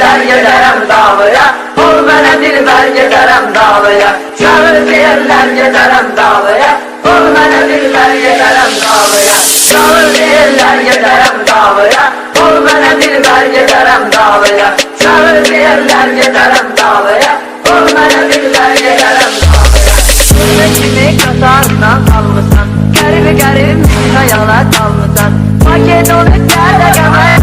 değiller giderim davaya. Ol bana dilber giderim davaya. Çağır değiller giderim davaya. Ol bana dilber giderim davaya. Çağır değiller giderim davaya. Ol bana dilber giderim davaya. Çağır değiller giderim davaya. Ol bana dilber giderim davaya. Kimi kasarsan kalmışsan, garip garip hayala kalmışsan. Makedonik yerde gelmez,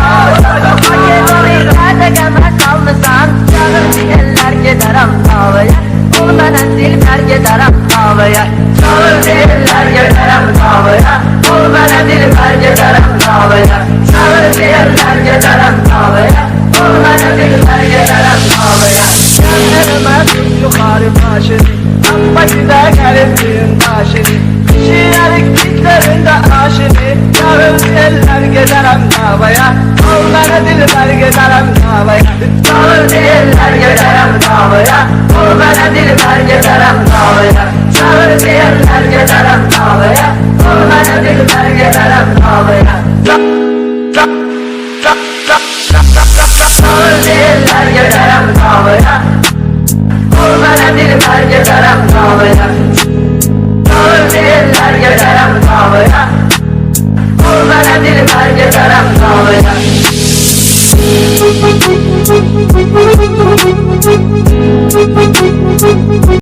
Makedonik yerde gelmez kalmışsan. Çağır eller giderim davaya. Ol bana dilber giderim davaya. Çağır eller giderim davaya. Ol bana dilber giderim davaya. Çağır eller giderim davaya. Ol bana dilber giderim davaya. Yanlarıma tut yukarı başını, amma güzel garipliğin taşını. Şiirik kitlerinde aşını, çağır eller giderim davaya. Ol bana dilber giderim davaya. Çağır eller giderim davaya. Ol bana dilber giderim davaya. Çağır eller